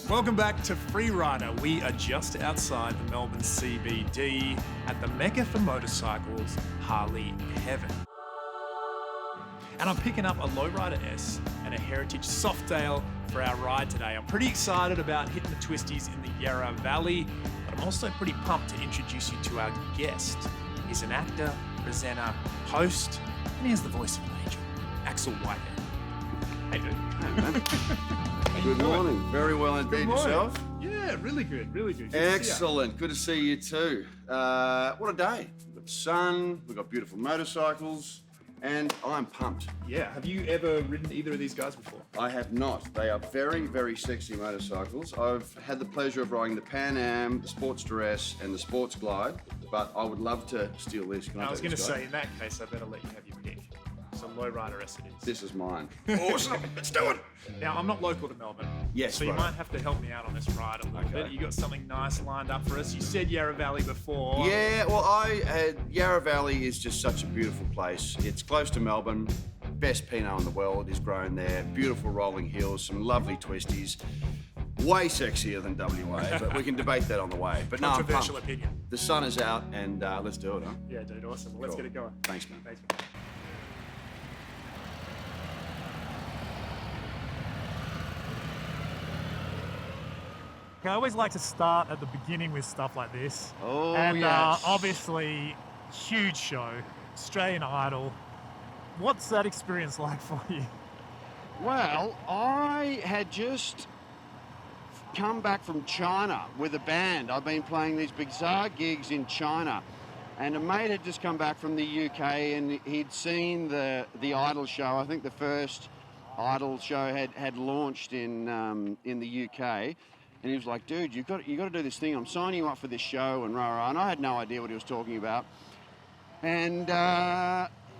Welcome back to Freerider. We are just outside the Melbourne CBD at the Mecca for motorcycles, Harley-Heaven. And I'm picking up a Lowrider S and a Heritage Softail for our ride today. I'm pretty excited about hitting the twisties in the Yarra Valley, but I'm also pretty pumped to introduce you to our guest. He's an actor, presenter, host, and he has the voice of an angel, Axel Whitehead. Hey, dude. Hey, man. Good morning. Very well indeed. Yourself? Yeah, really good, really good. Good Excellent. Good to see you too. What a day. We've got sun, we've got beautiful motorcycles, and I'm pumped. Yeah, have you ever ridden either of these guys before? I have not. They are very, very sexy motorcycles. I've had the pleasure of riding the Pan Am, the Sportster S, and the Sports Glide, but I would love to steal this. I was going to say, in that case, I better let you have your pick. So Lowrider S it is. This is mine. Awesome. Let's do it. Now, I'm not local to Melbourne. Yes, so you might have to help me out on this ride a little bit. You got something nice lined up for us. You said Yarra Valley before. Yeah, well, Yarra Valley is just such a beautiful place. It's close to Melbourne. Best Pinot in the world is grown there. Beautiful rolling hills, some lovely twisties. Way sexier than WA, but we can debate that on the way. But no, I'm controversial pumped. opinion. The sun is out, and let's do it, huh? Yeah, dude, awesome. Well, let's Cool. get it going. Thanks, man. Thanks, man. I always like to start at the beginning with stuff like this. Oh, and yes. Obviously, huge show, Australian Idol. What's that experience like for you? Well, I had just come back from China with a band. I've been playing these bizarre gigs in China, and a mate had just come back from the UK, and he'd seen the Idol show. I think the first Idol show had launched in the UK, and he was like, "Dude, you got to do this thing. I'm signing you up for this show," and rah rah. And I had no idea what he was talking about. And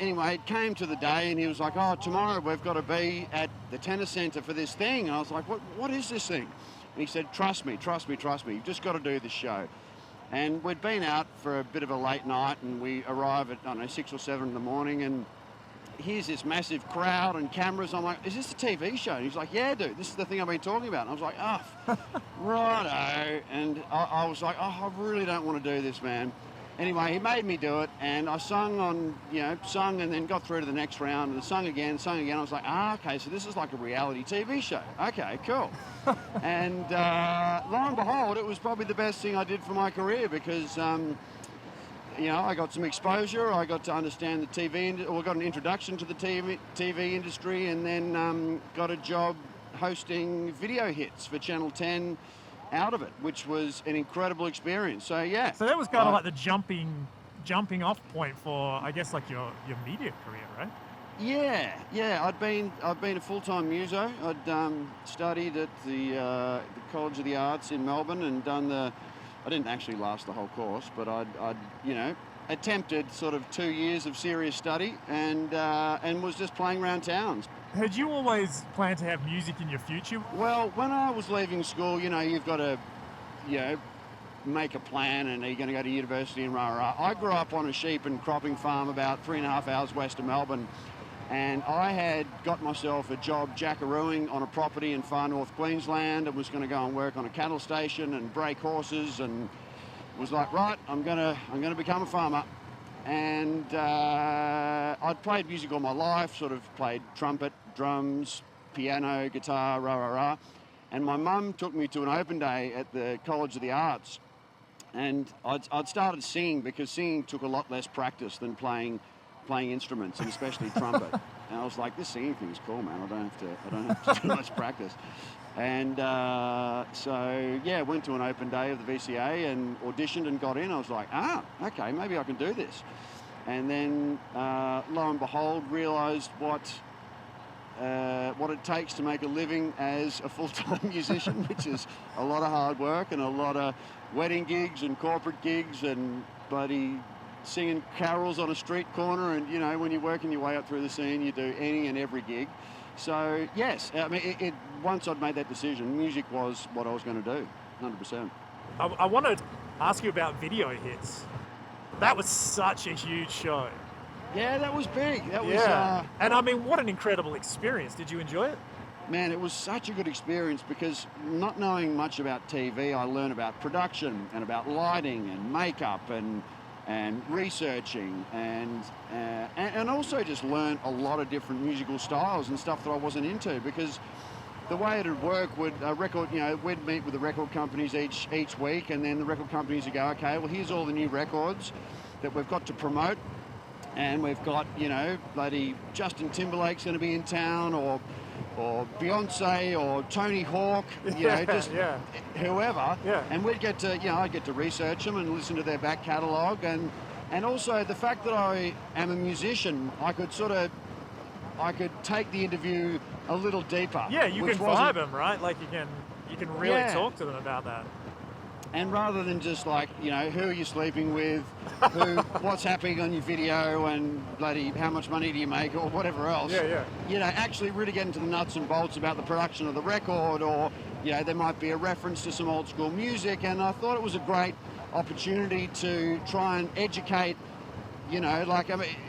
anyway, it came to the day, and he was like, "Oh, tomorrow we've got to be at the tennis centre for this thing." And I was like, "What is this thing?" And he said, "Trust me, trust me, trust me. You've just got to do this show." And we'd been out for a bit of a late night, and we arrive at, I don't know, 6 or 7 in the morning, and here's this massive crowd and cameras. I'm like, "Is this a TV show?" And he's like, "Yeah, dude, this is the thing I've been talking about." And I was like, "Oh, righto." And I was like, "Oh, I really don't want to do this, man." Anyway, he made me do it, and I sung and then got through to the next round, and sung again. I was like, okay, so this is like a reality TV show. Okay, cool. And lo and behold, it was probably the best thing I did for my career because, I got some exposure, I got to understand the got an introduction to the TV industry, and then got a job hosting video hits for Channel 10 out of it, which was an incredible experience. So yeah. So that was kind of like the jumping off point for, I guess, like your media career, right? Yeah. I've been a full-time muso. I'd studied at the College of the Arts in Melbourne and I didn't actually last the whole course, but I'd attempted sort of 2 years of serious study and was just playing around towns. Had you always planned to have music in your future? Well, when I was leaving school, you've got to, make a plan, and are you going to go to university and rah-rah. I grew up on a sheep and cropping farm about 3.5 hours west of Melbourne, and I had got myself a job jackarooing on a property in far north Queensland and was going to go and work on a cattle station and break horses, and was like, right, I'm gonna become a farmer. And I'd played music all my life, sort of played trumpet, drums, piano, guitar, rah-rah-rah. And my mum took me to an open day at the College of the Arts. And I'd started singing because singing took a lot less practice than playing instruments, and especially trumpet. And I was like, this singing thing is cool, man. I don't have to do much practice. And went to an open day of the VCA and auditioned and got in. I was like, okay, maybe I can do this. And then, lo and behold, realised what it takes to make a living as a full-time musician, which is a lot of hard work and a lot of wedding gigs and corporate gigs and bloody singing carols on a street corner. And, when you're working your way up through the scene, you do any and every gig. So, yes, I mean, once I'd made that decision, music was what I was going to do, 100%. I want to ask you about video hits. That was such a huge show. Yeah, that was big. That was. And I mean, what an incredible experience. Did you enjoy it? man, it was such a good experience because not knowing much about TV, I learned about production and about lighting and makeup and researching and also just learned a lot of different musical styles and stuff that I wasn't into, because the way it would work would we'd meet with the record companies each week, and then the record companies would go, okay, well, here's all the new records that we've got to promote, and we've got, bloody Justin Timberlake's going to be in town, or Beyonce, or Tony Hawk, whoever. Yeah. And we'd get to, I'd get to research them and listen to their back catalogue, and also the fact that I am a musician, I could take the interview a little deeper. Yeah, you can vibe them, right? Like you can really talk to them about that. And rather than just like, who are you sleeping with, what's happening on your video, and bloody how much money do you make, or whatever else. Actually really get into the nuts and bolts about the production of the record, or, there might be a reference to some old school music. And I thought it was a great opportunity to try and educate,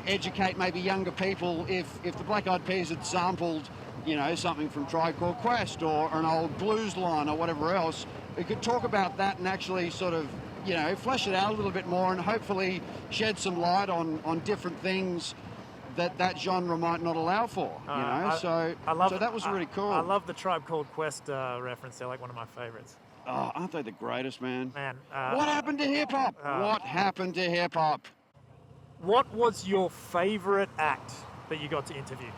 educate maybe younger people if the Black Eyed Peas had sampled, something from Tribe Called Quest or an old blues line or whatever else. We could talk about that and actually sort of, flesh it out a little bit more, and hopefully shed some light on different things that genre might not allow for, So that was really cool. I love the Tribe Called Quest reference. They're like one of my favorites. Oh, aren't they the greatest, man? What happened to hip-hop? What happened to hip-hop? What was your favorite act that you got to interview?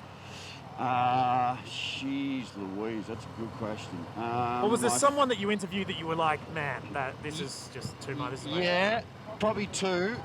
Jeez Louise, that's a good question. Or was there someone that you interviewed that you were like, man, this is just too much? Yeah, probably two.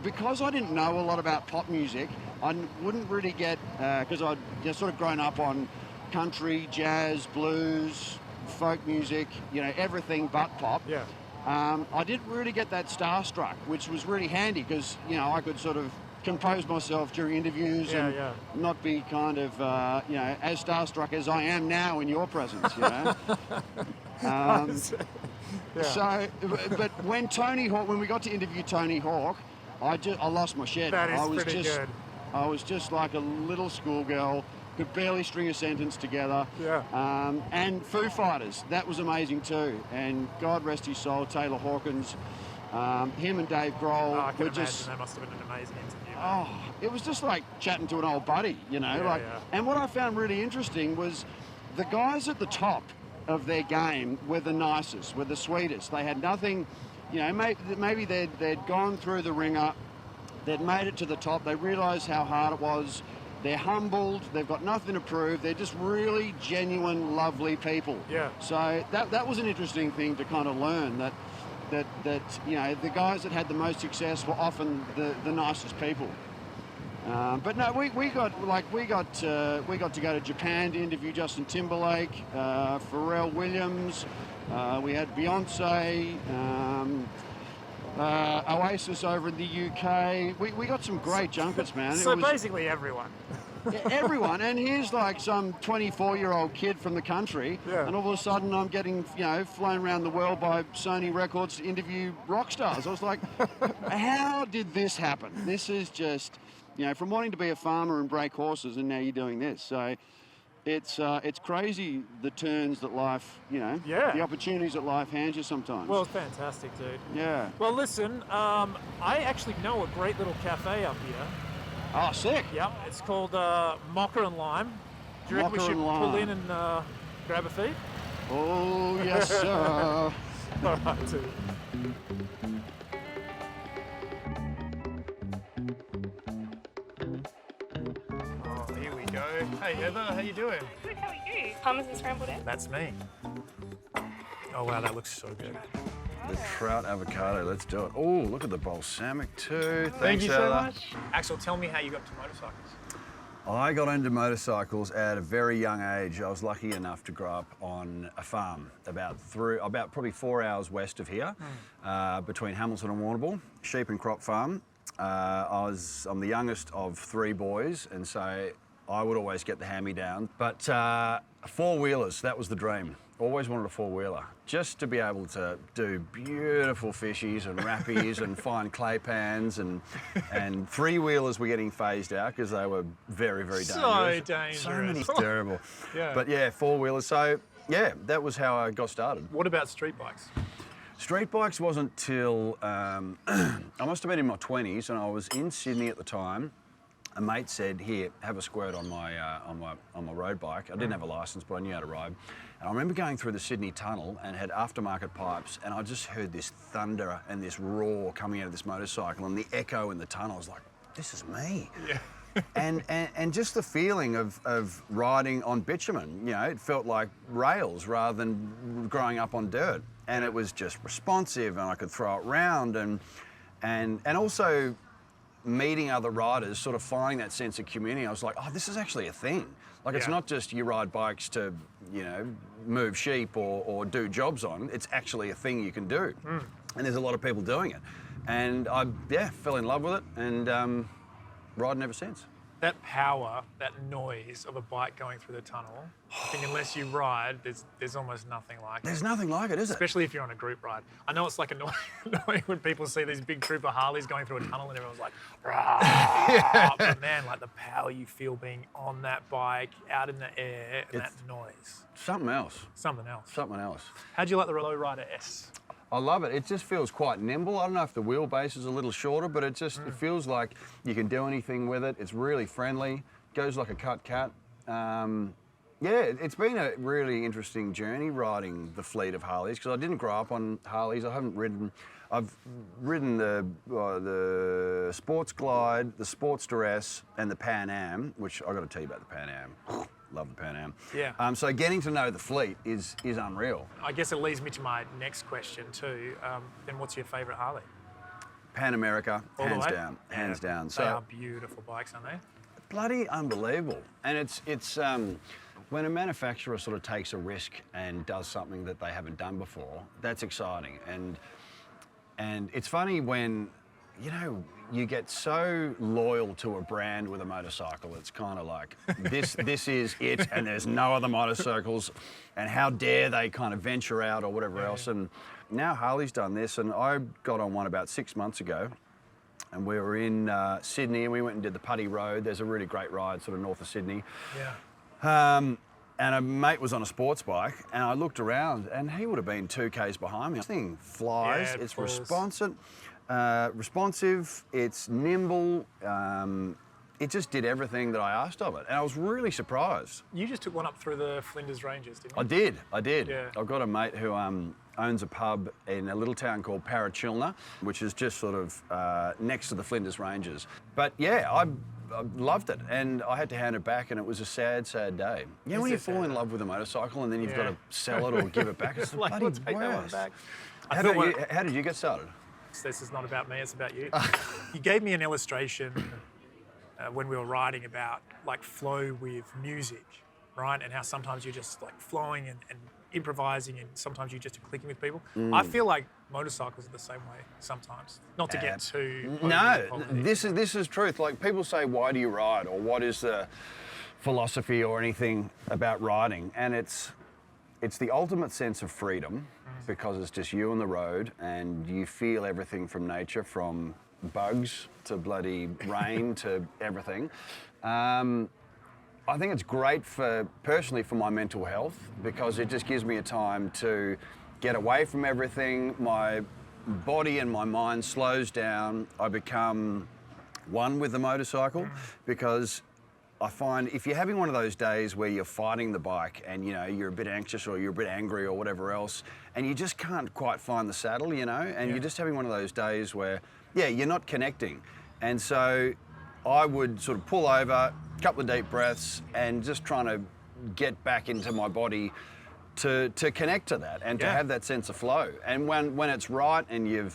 Because I didn't know a lot about pop music, I wouldn't really get, because I'd sort of grown up on country, jazz, blues, folk music, everything but pop. Yeah. I didn't really get that starstruck, which was really handy because, I could sort of compose myself during interviews and not be kind of, as starstruck as I am now in your presence, So, but when we got to interview Tony Hawk, I lost my shit. That is pretty good. I was just like a little schoolgirl, could barely string a sentence together. Yeah. And Foo Fighters, that was amazing too. And God rest his soul, Taylor Hawkins, him and Dave Grohl. I can imagine that must have been an amazing interview. Oh, it was just like chatting to an old buddy, And what I found really interesting was the guys at the top of their game were the nicest, were the sweetest. They had nothing, maybe they'd gone through the ringer, they'd made it to the top, they realised how hard it was, they're humbled, they've got nothing to prove, they're just really genuine, lovely people. Yeah. So that was an interesting thing to kind of learn, that the guys that had the most success were often the nicest people. But no, we got to go to Japan to interview Justin Timberlake, Pharrell Williams. We had Beyonce, Oasis over in the UK. We got some great junkets, man. So basically everyone. Everyone, and here's like some 24-year-old kid from the country, and all of a sudden I'm getting, flown around the world by Sony Records to interview rock stars. I was like, how did this happen? This is just, from wanting to be a farmer and break horses, and now you're doing this. So it's crazy the turns that life, the opportunities that life hands you sometimes. Well, fantastic, dude. Yeah. Well, listen, I actually know a great little cafe up here. Oh, sick. Yep, it's called Mocha and Lime. Do you reckon we should pull in and grab a feed? Oh, yes, sir. All right, dude. Oh, here we go. Hey, Heather, how you doing? Good, how are you? Hummus and scrambled eggs? That's me. Oh, wow, that looks so good. The trout avocado, let's do it. Oh, look at the balsamic too. Thank you so Heather. much. Axel, tell me how you got to motorcycles. I got into motorcycles at a very young age. I was lucky enough to grow up on a farm about probably 4 hours west of here, between Hamilton and Warrnambool, sheep and crop farm. I'm the youngest of 3 boys, and so I would always get the hand-me-down. But four-wheelers, that was the dream. always wanted a four-wheeler, just to be able to do beautiful fishies and rappies and find clay pans, and three-wheelers were getting phased out because they were very, very dangerous. So dangerous. So many, terrible. Yeah. But yeah, four-wheelers. So yeah, that was how I got started. What about street bikes? Street bikes wasn't till I must have been in my 20s, and I was in Sydney at the time. A mate said, "Here, have a squirt on my road bike." I didn't have a license, but I knew how to ride. And I remember going through the Sydney tunnel and had aftermarket pipes, and I just heard this thunder and this roar coming out of this motorcycle, and the echo in the tunnel. I was like, "This is me." Yeah. and just the feeling of riding on bitumen, you know, it felt like rails rather than growing up on dirt. And it was just responsive, and I could throw it round, and also meeting other riders, sort of finding that sense of community. I was like, oh, this is actually a thing. Like, it's not just you ride bikes to, you know, move sheep or do jobs on. It's actually a thing you can do. And there's a lot of people doing it. And I, fell in love with it, and riding ever since. That power, that noise of a bike going through the tunnel, I think unless you ride, there's almost nothing like it. There's nothing like it, is it? Especially if you're on a group ride. I know it's like annoying when people see these big trooper Harleys going through a tunnel and everyone's like, rah! But man, like the power you feel being on that bike, out in the air, and that noise. Something else. Something else. Something else. How'd you like the Low Rider S? I love it. It just feels quite nimble. I don't know if the wheelbase is a little shorter, but it just it feels like you can do anything with it. It's really friendly. Goes like a cut cat. It's been a really interesting journey riding the fleet of Harleys, because I didn't grow up on Harleys. I haven't ridden. I've ridden the Sports Glide, the Sportster S, and the Pan Am, which I got to tell you about the Pan Am. Love the Pan Am. Yeah. So getting to know the fleet is unreal. I guess it leads me to my next question too. Then what's your favourite Harley? Pan America, All the hands way? down, hands down. They are beautiful bikes, aren't they? Bloody unbelievable. And it's when a manufacturer sort of takes a risk and does something that they haven't done before, that's exciting. And it's funny when, you know, you get so loyal to a brand with a motorcycle. It's kind of like, this is it, and there's no other motorcycles, and how dare they kind of venture out or whatever else. And now Harley's done this, and I got on one about 6 months ago, and we were in Sydney, and we went and did the Putty Road. There's a really great ride sort of north of Sydney. Yeah. And a mate was on a sports bike, and I looked around, and he would have been 2 Ks behind me. This thing flies, Yeah, it it's pulls. responsive, it's nimble. It just did everything that I asked of it, and I was really surprised. You just took one up through the Flinders Ranges, didn't you? I did. Yeah. I've got a mate who owns a pub in a little town called Parachilna, which is just sort of next to the Flinders Ranges. But yeah, I loved it, and I had to hand it back, and it was a sad, sad day. You know, when you fall in love with a motorcycle and then you've got to sell it or give it back, it's the Like, bloody we'll take that one worst. back. How did you get started? This is not about me, it's about you. You gave me an illustration when we were writing about like flow with music, right? And how sometimes you're just like flowing and improvising, and sometimes you're just clicking with people. I feel like motorcycles are the same way sometimes. Not to get too... No, this is truth. Like, people say, why do you ride? Or what is the philosophy or anything about riding? And it's the ultimate sense of freedom, because it's just you on the road, and you feel everything from nature, from bugs to bloody rain to everything. I think it's great personally for my mental health, because it just gives me a time to get away from everything. My body and my mind slows down. I become one with the motorcycle, because I find if you're having one of those days where you're fighting the bike and, you know, you're a bit anxious or you're a bit angry or whatever else, and you just can't quite find the saddle, you know, and you're just having one of those days where, you're not connecting. And so I would sort of pull over, a couple of deep breaths, and just trying to get back into my body to connect to that and to have that sense of flow. And when it's right, and you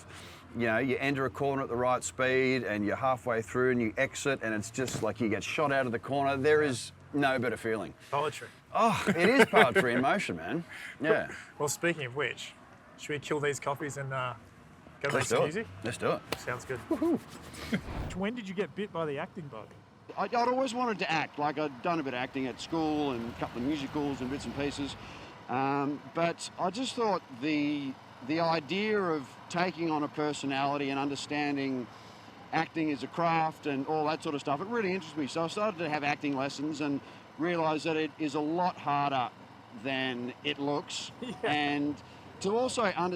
enter a corner at the right speed, and you're halfway through and you exit, and it's just like you get shot out of the corner, there is no better feeling. Poetry. Oh, it is poetry in motion, man. Yeah. Well, speaking of which, should we kill these coffees and go make Let's some do music? it. Let's do it. Sounds good. When did you get bit by the acting bug? I'd always wanted to act. Like, I'd done a bit of acting at school and a couple of musicals and bits and pieces. But I just thought the idea of taking on a personality and understanding acting as a craft and all that sort of stuff, it really interests me. So I started to have acting lessons and realised that it is a lot harder than it looks. Yeah. And to also I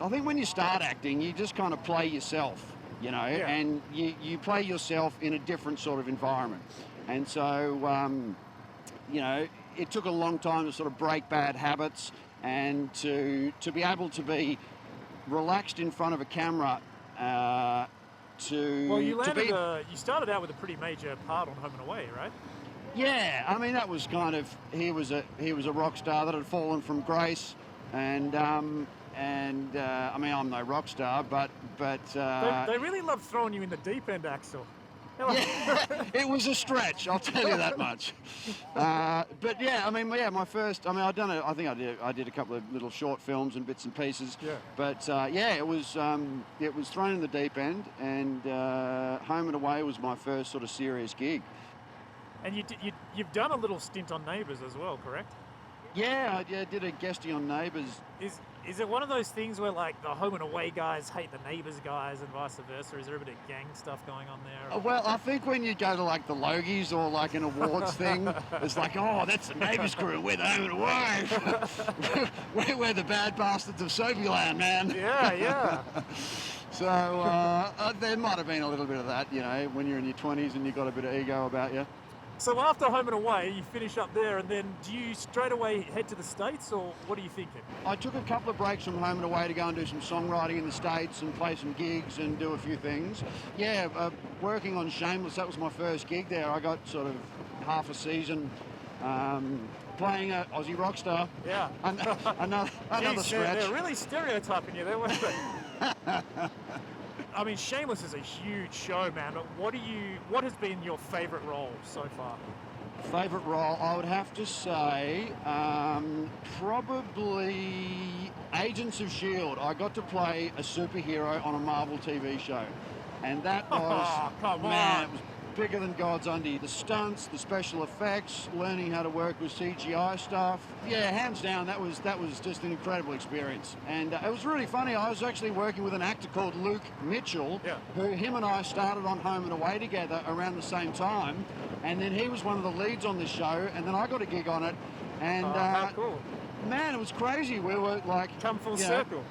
think when you start acting, you just kind of play yourself, you know, Yeah. and you play yourself in a different sort of environment. And so, you know, it took a long time to sort of break bad habits and to be able to be relaxed in front of a camera. Well, you to be, you started out with a pretty major part on Home and Away, right? yeah, I mean that was kind of he was a rock star that had fallen from grace, and I mean I'm no rock star, but They really love throwing you in the deep end, Axel. yeah, it was a stretch, I'll tell you that much. But yeah, I mean, yeah, my first, I mean, I've done it. I think I did a couple of little short films and bits and pieces. Yeah. But yeah, it was thrown in the deep end, and Home and Away was my first sort of serious gig. And you've done a little stint on Neighbours as well, correct? Yeah, I did a guestie on Neighbours. Is it one of those things where like the Home and Away guys hate the Neighbours guys and vice versa? Is there a bit of gang stuff going on there? Well, I think when you go to like the Logies or like an awards thing, it's like, oh, that's the Neighbours crew, we're the Home and Away. we're the bad bastards of Soapyland, man. Yeah. So there might have been a little bit of that, you know, when you're in your 20s and you've got a bit of ego about you. So after Home and Away, you finish up there, and then do you straight away head to the States, or what are you thinking? I took a couple of breaks from Home and Away to go and do some songwriting in the States and play some gigs and do a few things. Yeah, working on Shameless, that was my first gig there. I got sort of half a season playing an Aussie rock star. Yeah. Another Jeez, stretch. They're really stereotyping you there, weren't they? I mean, Shameless is a huge show, man. What has been your favourite role so far? Favourite role, I would have to say, probably Agents of S.H.I.E.L.D. I got to play a superhero on a Marvel TV show. And that was, man, it was bigger than God's undie. The stunts, the special effects, learning how to work with CGI stuff. Yeah, hands down, that was just an incredible experience. And it was really funny. I was actually working with an actor called Luke Mitchell, who him and I started on Home and Away together around the same time. And then he was one of the leads on this show, and then I got a gig on it. And how cool. Man, it was crazy. We were like... Come full circle.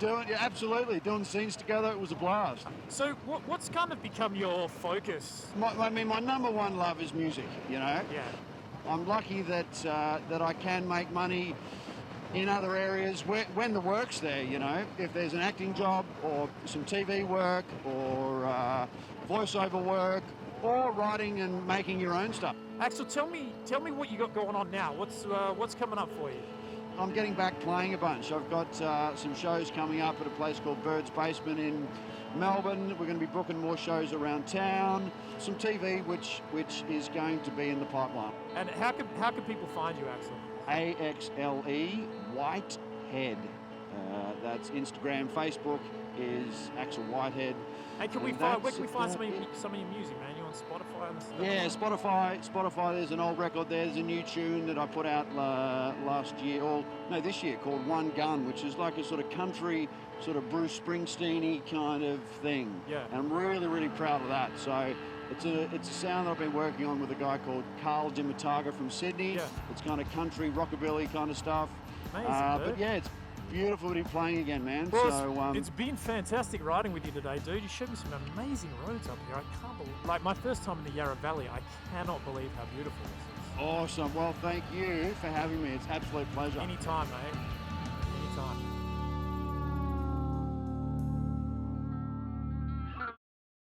Absolutely, doing scenes together, it was a blast. So what's kind of become your focus? My number one love is music, you know? Yeah. I'm lucky that I can make money in other areas when the work's there, you know? If there's an acting job or some TV work or voiceover work or writing and making your own stuff. Axel, tell me what you got going on now. What's coming up for you? I'm getting back playing a bunch. I've got some shows coming up at a place called Bird's Basement in Melbourne. We're going to be booking more shows around town. Some TV, which is going to be in the pipeline. And how can people find you, Axel? AXLE Whitehead. That's Instagram. Facebook is Axel Whitehead. Hey, where can we find some of your music, man? You on Spotify and stuff? Yeah, Spotify. There's an old record there. There's a new tune that I put out this year called One Gun, which is like a sort of country, sort of Bruce Springsteen-y kind of thing. Yeah. And I'm really, really proud of that. So it's a sound that I've been working on with a guy called Carl Dimataga from Sydney. Yeah. It's kind of country, rockabilly kind of stuff. Amazing, but yeah, it's beautiful to be playing again, man. Well, so it's been fantastic riding with you today, dude. You showed me some amazing roads up here. I can't believe, like my first time in the Yarra Valley, I cannot believe how beautiful this is. awesome. Well, thank you for having me. It's an absolute pleasure. Anytime, mate. Anytime.